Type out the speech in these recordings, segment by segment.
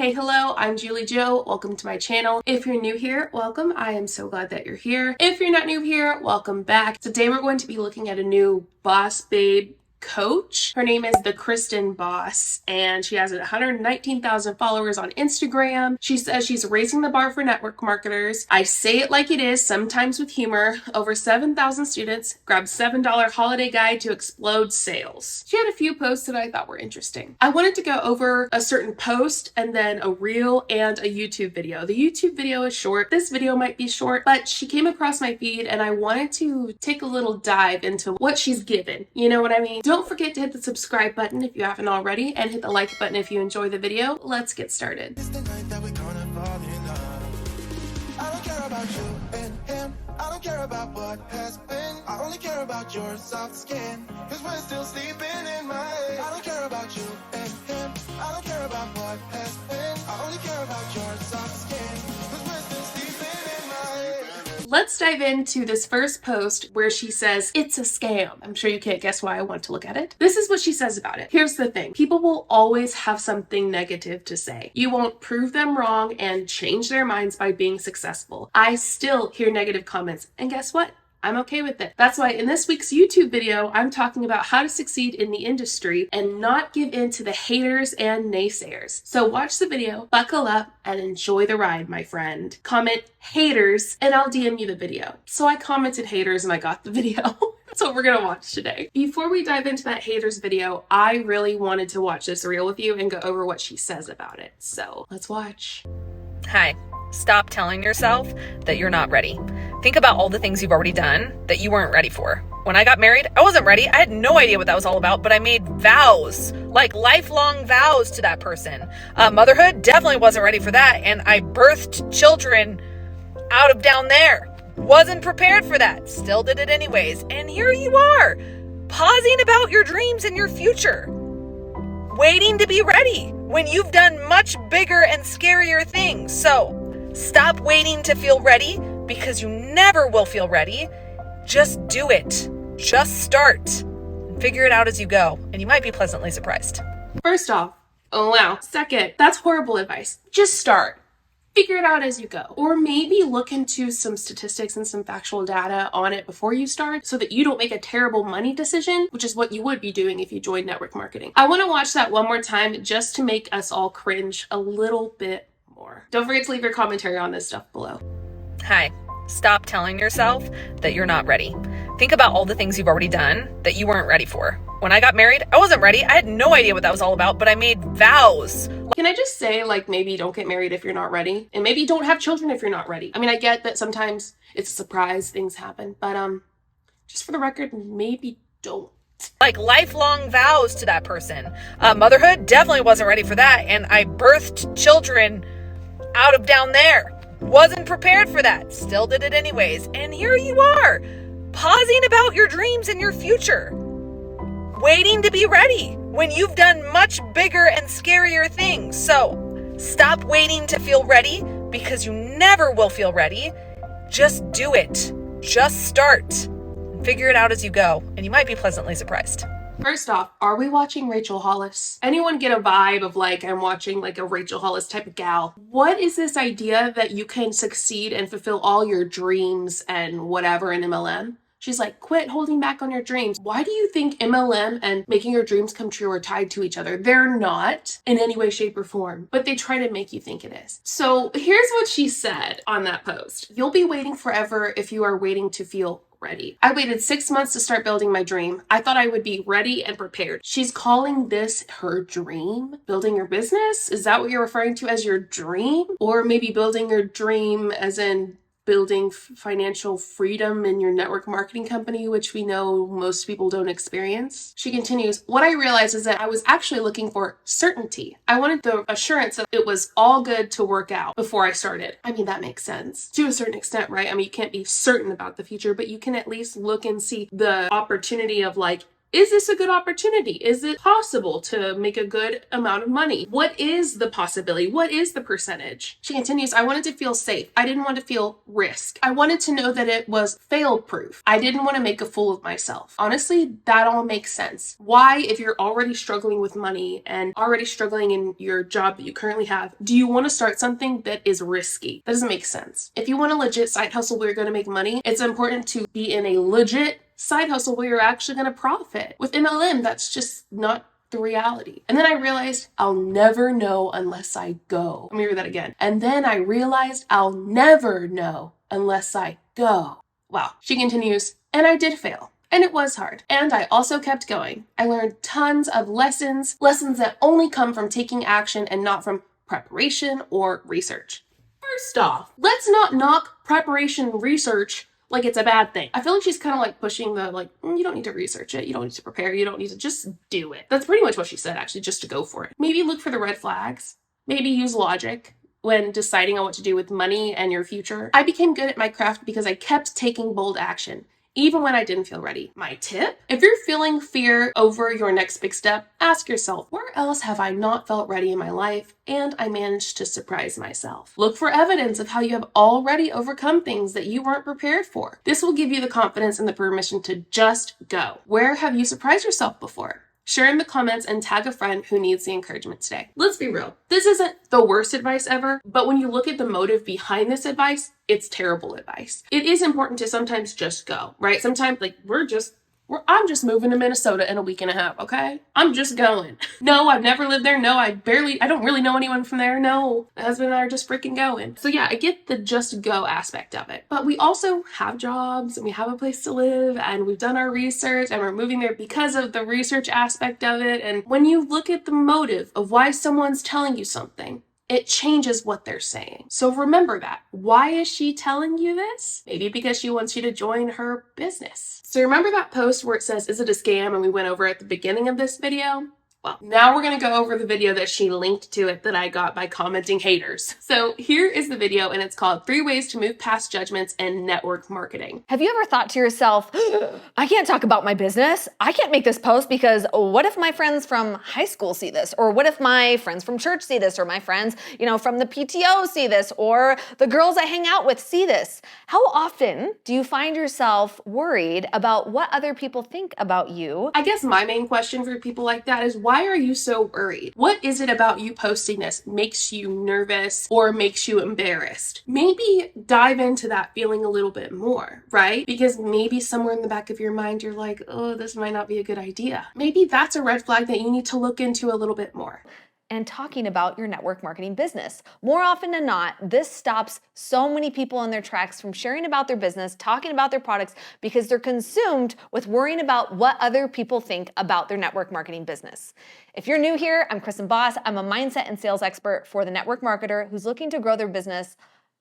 Hey, hello, I'm JulieJo. Welcome to my channel. If you're new here, welcome. I am so glad that you're here. If you're not new here, welcome back. Today we're going to be looking at a new boss babe coach. Her name is the Christen Boss, and she has 119,000 followers on Instagram. She says she's raising the bar for network marketers. I say it like it is, sometimes with humor. Over 7,000 students grabbed $7 holiday guide to explode sales. She had a few posts that I thought were interesting. I wanted to go over a certain post and then a reel and a YouTube video. The YouTube video is short. This video might be short, but she came across my feed and I wanted to take a little dive into what she's given. You know what I mean? Don't forget to hit the subscribe button if you haven't already, and hit the like button if you enjoy the video. Let's get started. It's the night that we're gonna fall in love. I don't care about you and him. I don't care about what has been. I only care about your soft skin. Cause we're still sleeping in my head. I don't care about you and him. I don't care about what has been. I only care about your soft skin. Cause we're still sleeping in my head. Let's dive into this first post where she says it's a scam. I'm sure you can't guess why I want to look at it. This is what she says about it. Here's the thing. People will always have something negative to say. You won't prove them wrong and change their minds by being successful. I still hear negative comments, and guess what? I'm okay with it. That's why in this week's YouTube video, I'm talking about how to succeed in the industry and not give in to the haters and naysayers. So watch the video, buckle up, and enjoy the ride, my friend. Comment haters, and I'll DM you the video. So I commented haters and I got the video. That's what we're gonna watch today. Before we dive into that haters video, I really wanted to watch this reel with you and go over what she says about it. So let's watch. Hi. Stop telling yourself that you're not ready. Think about all the things you've already done that you weren't ready for. When I got married, I wasn't ready. I had no idea what that was all about, but I made vows, like lifelong vows to that person. Motherhood, definitely wasn't ready for that. And I birthed children out of down there. Wasn't prepared for that. Still did it anyways. And here you are, pausing about your dreams and your future, waiting to be ready when you've done much bigger and scarier things. So stop waiting to feel ready, because you never will feel ready. Just do it. Just start. And figure it out as you go, and you might be pleasantly surprised. First off, oh wow. Second, that's horrible advice. Just start. Figure it out as you go. Or maybe look into some statistics and some factual data on it before you start so that you don't make a terrible money decision, which is what you would be doing if you joined network marketing. I want to watch that one more time just to make us all cringe a little bit more. Don't forget to leave your commentary on this stuff below. Hi. Stop telling yourself that you're not ready. Think about all the things you've already done that you weren't ready for. When I got married, I wasn't ready. I had no idea what that was all about, but I made vows. Can I just say, like, maybe don't get married if you're not ready, and maybe don't have children if you're not ready. I mean, I get that sometimes it's a surprise, things happen, but just for the record, maybe don't. Like lifelong vows to that person. Motherhood, definitely wasn't ready for that. And I birthed children out of down there. Wasn't prepared for that. Still did it anyways. And here you are, pausing about your dreams and your future, waiting to be ready when you've done much bigger and scarier things. So stop waiting to feel ready, because you never will feel ready. Just do it. Just start. And figure it out as you go, and you might be pleasantly surprised. First off, are we watching Rachel Hollis? Anyone get a vibe of like, I'm watching like a Rachel Hollis type of gal? What is this idea that you can succeed and fulfill all your dreams and whatever in MLM? She's like, quit holding back on your dreams. Why do you think MLM and making your dreams come true are tied to each other? They're not in any way, shape, or form, but they try to make you think it is. So here's what she said on that post. You'll be waiting forever if you are waiting to feel ready. I waited 6 months to start building my dream. I thought I would be ready and prepared. She's calling this her dream? Building your business? Is that what you're referring to as your dream? Or maybe building your dream as in building financial freedom in your network marketing company, which we know most people don't experience. She continues, what I realized is that I was actually looking for certainty. I wanted the assurance that it was all good to work out before I started. I mean, that makes sense to a certain extent, right? I mean, you can't be certain about the future, but you can at least look and see the opportunity of like, Is this a good opportunity? Is it possible to make a good amount of money? What is the possibility? What is the percentage? She continues, I wanted to feel safe. I didn't want to feel risk. I wanted to know that it was fail proof. I didn't want to make a fool of myself. Honestly, that all makes sense. Why, if you're already struggling with money and already struggling in your job that you currently have, do you want to start something that is risky? That doesn't make sense. If you want a legit side hustle where you're going to make money, it's important to be in a legit side hustle where you're actually going to profit. With MLM, that's just not the reality. And then I realized I'll never know unless I go. Let me read that again. And then I realized I'll never know unless I go. Wow. She continues, and I did fail. And it was hard. And I also kept going. I learned tons of lessons that only come from taking action and not from preparation or research. First off, let's not knock preparation and research like it's a bad thing. I feel like she's kind of like pushing the you don't need to research it. You don't need to prepare. You don't need to just do it. That's pretty much what she said, actually, just to go for it. Maybe look for the red flags. Maybe use logic when deciding on what to do with money and your future. I became good at my craft because I kept taking bold action, even when I didn't feel ready. My tip? If you're feeling fear over your next big step, ask yourself, where else have I not felt ready in my life and I managed to surprise myself? Look for evidence of how you have already overcome things that you weren't prepared for. This will give you the confidence and the permission to just go. Where have you surprised yourself before? Share in the comments and tag a friend who needs the encouragement today. Let's be real. This isn't the worst advice ever, but when you look at the motive behind this advice, it's terrible advice. It is important to sometimes just go, right? Sometimes I'm just moving to Minnesota in a week and a half, okay? I'm just going. No, I've never lived there. No, I don't really know anyone from there. No, my husband and I are just freaking going. So yeah, I get the just go aspect of it. But we also have jobs and we have a place to live and we've done our research and we're moving there because of the research aspect of it. And when you look at the motive of why someone's telling you something, it changes what they're saying. So remember that. Why is she telling you this? Maybe because she wants you to join her business. So remember that post where it says, is it a scam? And we went over at the beginning of this video? Well, now we're going to go over the video that she linked to it that I got by commenting haters. So here is the video and it's called 3 Ways to Move Past Judgments in Network Marketing. Have you ever thought to yourself, I can't talk about my business. I can't make this post because what if my friends from high school see this? Or what if my friends from church see this? Or my friends, from the PTO see this? Or the girls I hang out with see this? How often do you find yourself worried about what other people think about you? I guess my main question for people like that is, why are you so worried? What is it about you posting this makes you nervous or makes you embarrassed? Maybe dive into that feeling a little bit more, right? Because maybe somewhere in the back of your mind, you're like, oh, this might not be a good idea. Maybe that's a red flag that you need to look into a little bit more. And talking about your network marketing business. More often than not, this stops so many people in their tracks from sharing about their business, talking about their products, because they're consumed with worrying about what other people think about their network marketing business. If you're new here, I'm Christen Boss. I'm a mindset and sales expert for the network marketer who's looking to grow their business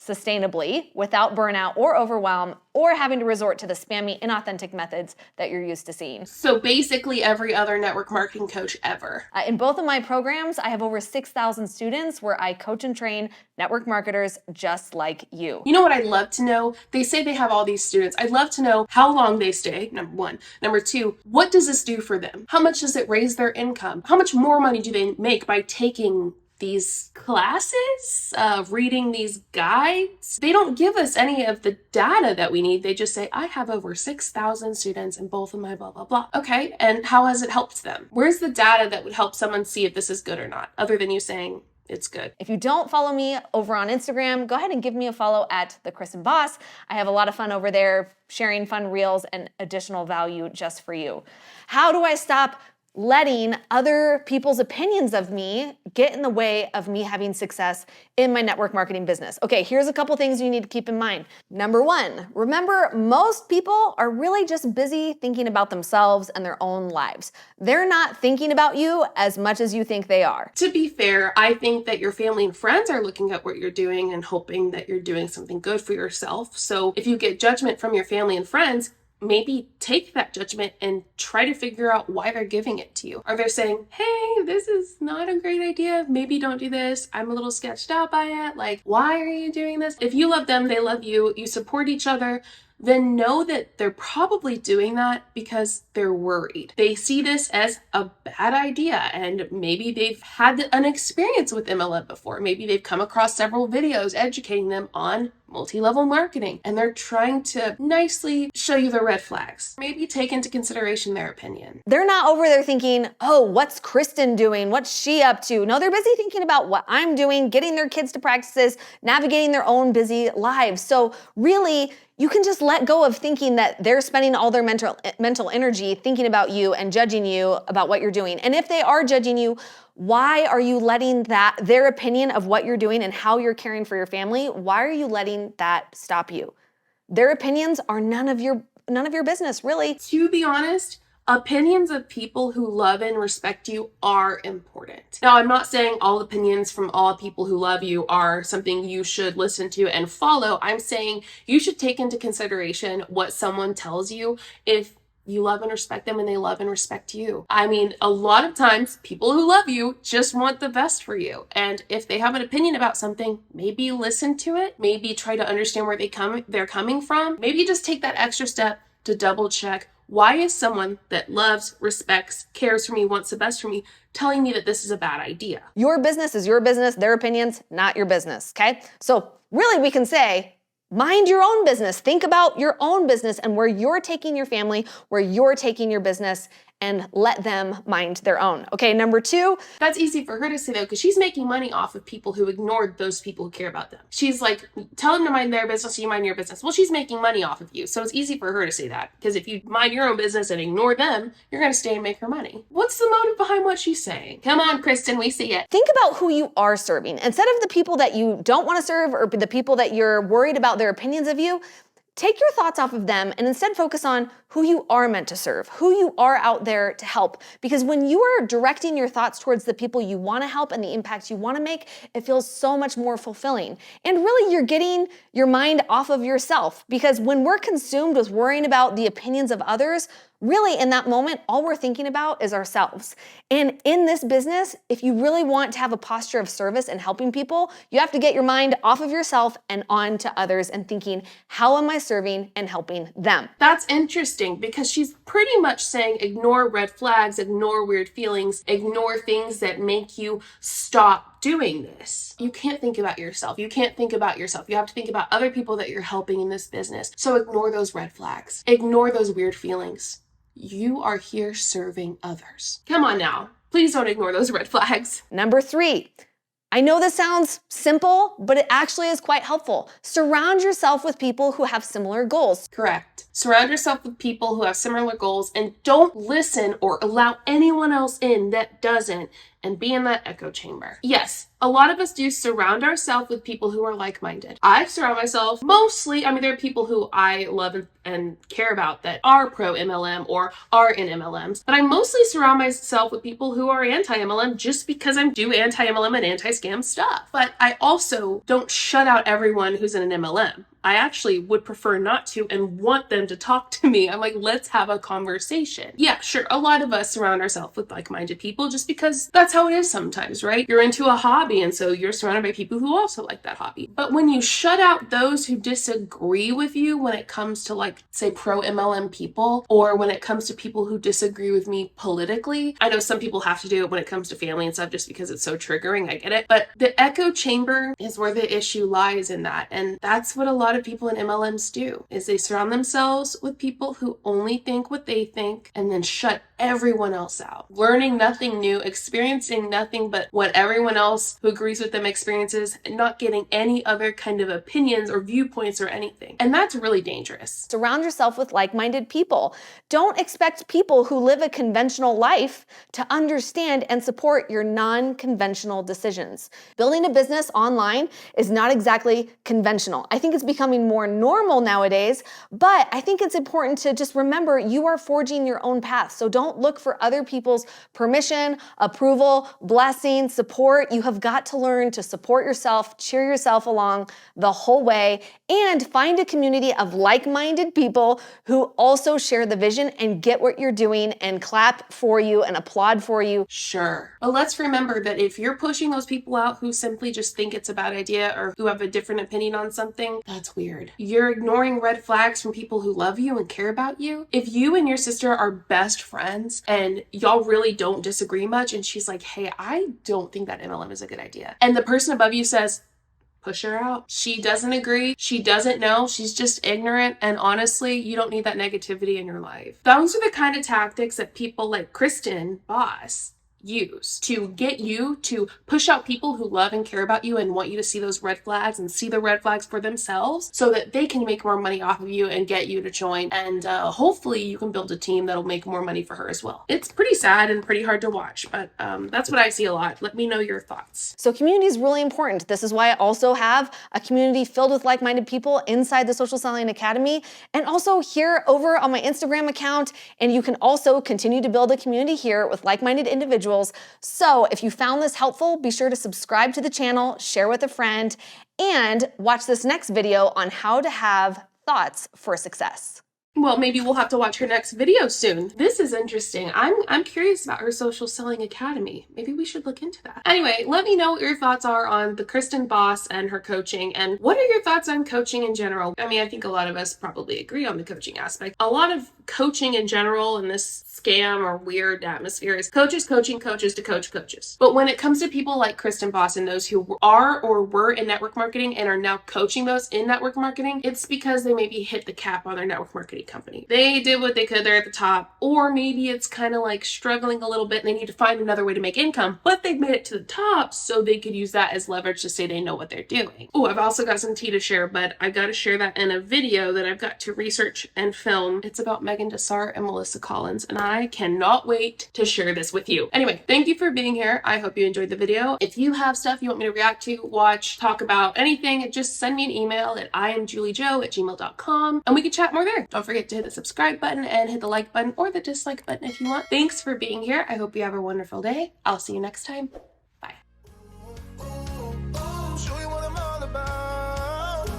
sustainably without burnout or overwhelm or having to resort to the spammy, inauthentic methods that you're used to seeing. So basically every other network marketing coach ever. In both of my programs, I have over 6,000 students where I coach and train network marketers just like you. You know what I'd love to know? They say they have all these students. I'd love to know how long they stay, number one. Number two, what does this do for them? How much does it raise their income? How much more money do they make by taking these classes, reading these guides? They don't give us any of the data that we need. They just say, I have over 6,000 students in both of my blah, blah, blah. Okay, and how has it helped them? Where's the data that would help someone see if this is good or not, other than you saying it's good? If you don't follow me over on Instagram, go ahead and give me a follow at the Christen Boss. I have a lot of fun over there, sharing fun reels and additional value just for you. How do I stop letting other people's opinions of me get in the way of me having success in my network marketing business? Okay, here's a couple things you need to keep in mind. Number one, remember, most people are really just busy thinking about themselves and their own lives. They're not thinking about you as much as you think they are. To be fair, I think that your family and friends are looking at what you're doing and hoping that you're doing something good for yourself. So if you get judgment from your family and friends, maybe take that judgment and try to figure out why they're giving it to you. Are they saying, hey, this is not a great idea. Maybe don't do this. I'm a little sketched out by it. Like, why are you doing this? If you love them, they love you. You support each other. then know that they're probably doing that because they're worried. They see this as a bad idea, and maybe they've had an experience with MLM before. Maybe they've come across several videos educating them on multi-level marketing, and they're trying to nicely show you the red flags. Maybe take into consideration their opinion. They're not over there thinking, oh, what's Christen doing? What's she up to? No, they're busy thinking about what I'm doing, getting their kids to practices, navigating their own busy lives. So really, you can just let go of thinking that they're spending all their mental energy thinking about you and judging you about what you're doing. And if they are judging you, why are you letting their opinion of what you're doing and how you're caring for your family, why are you letting that stop you? Their opinions are none of your business, really. To be honest, opinions of people who love and respect you are important. Now, I'm not saying all opinions from all people who love you are something you should listen to and follow. I'm saying you should take into consideration what someone tells you if you love and respect them and they love and respect you. I mean, a lot of times people who love you just want the best for you. And if they have an opinion about something, maybe listen to it, maybe try to understand where they're coming from. Maybe just take that extra step to double check. Why is someone that loves, respects, cares for me, wants the best for me, telling me that this is a bad idea? Your business is your business. Their opinions, not your business, okay? So really we can say, mind your own business. Think about your own business and where you're taking your family, where you're taking your business, and let them mind their own. Okay, number 2. That's easy for her to say though, because she's making money off of people who ignored those people who care about them. She's like, tell them to mind their business, you mind your business. Well, she's making money off of you. So it's easy for her to say that, because if you mind your own business and ignore them, you're gonna stay and make her money. What's the motive behind what she's saying? Come on, Christen, we see it. Think about who you are serving. Instead of the people that you don't want to serve or the people that you're worried about their opinions of you, take your thoughts off of them and instead focus on who you are meant to serve, who you are out there to help. Because when you are directing your thoughts towards the people you want to help and the impact you want to make, it feels so much more fulfilling. And really, you're getting your mind off of yourself. Because when we're consumed with worrying about the opinions of others, really in that moment, all we're thinking about is ourselves. And in this business, if you really want to have a posture of service and helping people, you have to get your mind off of yourself and on to others and thinking, how am I serving and helping them? That's interesting, because she's pretty much saying ignore red flags, ignore weird feelings, ignore things that make you stop doing this. You can't think about yourself. You can't think about yourself. You have to think about other people that you're helping in this business. So ignore those red flags. Ignore those weird feelings. You are here serving others. Come on now. Please don't ignore those red flags. Number 3. I know this sounds simple, but it actually is quite helpful. Surround yourself with people who have similar goals. Correct. Surround yourself with people who have similar goals, and don't listen or allow anyone else in that doesn't, and be in that echo chamber. Yes, a lot of us do surround ourselves with people who are like-minded. I surround myself mostly, there are people who I love and care about that are pro MLM or are in MLMs, but I mostly surround myself with people who are anti-MLM just because I do anti-MLM and anti-scam stuff. But I also don't shut out everyone who's in an MLM. I actually would prefer not to and want them to talk to me. I'm like, let's have a conversation. Yeah, sure. A lot of us surround ourselves with like-minded people just because that's how it is sometimes, right? You're into a hobby, and so you're surrounded by people who also like that hobby. But when you shut out those who disagree with you when it comes to, like, say, pro MLM people, or when it comes to people who disagree with me politically, I know some people have to do it when it comes to family and stuff just because it's so triggering. I get it. But the echo chamber is where the issue lies in that. And that's what a lot of people in MLMs do, is they surround themselves with people who only think what they think and then shut everyone else out, learning nothing new, experiencing nothing but what everyone else who agrees with them experiences, and not getting any other kind of opinions or viewpoints or anything. And that's really dangerous. Surround yourself with like-minded people. Don't expect people who live a conventional life to understand and support your non-conventional decisions. Building a business online is not exactly conventional. I think it's becoming more normal nowadays, but I think it's important to just remember you are forging your own path. So don't look for other people's permission, approval, blessing, support. You have got to learn to support yourself, cheer yourself along the whole way, and find a community of like-minded people who also share the vision and get what you're doing and clap for you and applaud for you. Sure. But let's remember that if you're pushing those people out who simply just think it's a bad idea or who have a different opinion on something, that's that's weird. You're ignoring red flags from people who love you and care about you. If you and your sister are best friends and y'all really don't disagree much, and she's like, hey, I don't think that MLM is a good idea, and the person above you says, push her out. She doesn't agree. She doesn't know. She's just ignorant. And honestly, you don't need that negativity in your life. Those are the kind of tactics that people like Christen Boss use to get you to push out people who love and care about you and want you to see those red flags and see the red flags for themselves so that they can make more money off of you and get you to join. And hopefully you can build a team that'll make more money for her as well. It's pretty sad and pretty hard to watch, but that's what I see a lot. Let me know your thoughts. So community is really important. This is why I also have a community filled with like-minded people inside the Social Selling Academy and also here over on my Instagram account. And you can also continue to build a community here with like-minded individuals. So if you found this helpful, be sure to subscribe to the channel, share with a friend, and watch this next video on how to have thoughts for success. Well, maybe we'll have to watch her next video soon. This is interesting. I'm curious about her Social Selling Academy. Maybe we should look into that. Anyway, let me know what your thoughts are on the Christen Boss and her coaching, and what are your thoughts on coaching in general? I mean, I think a lot of us probably agree on the coaching aspect. A lot of coaching in general in this scam or weird atmosphere is coaches coaching coaches to coach coaches. But when it comes to people like Christen Boss and those who are or were in network marketing and are now coaching those in network marketing, it's because they maybe hit the cap on their network marketing company. They did what they could, they're at the top, or maybe it's kind of like struggling a little bit and they need to find another way to make income, but they've made it to the top so they could use that as leverage to say they know what they're doing. Oh, I've also got some tea to share, but I got to share that in a video that I've got to research and film. It's about Megan Dessart and Melissa Collins, and I cannot wait to share this with you. Anyway, thank you for being here. I hope you enjoyed the video. If you have stuff you want me to react to, watch, talk about, anything, just send me an email at IamJulieJo@gmail.com and we can chat more there. Don't forget to hit the subscribe button and hit the like button or the dislike button if you want. Thanks for being here. I hope you have a wonderful day. I'll see you next time. Bye. Show you what I'm all about.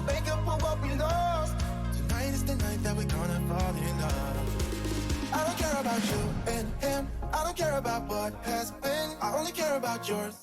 Make up for what we lost. Tonight is the night that we're gonna fall in love. I don't care about you and him. I don't care about what has been. I only care about yours.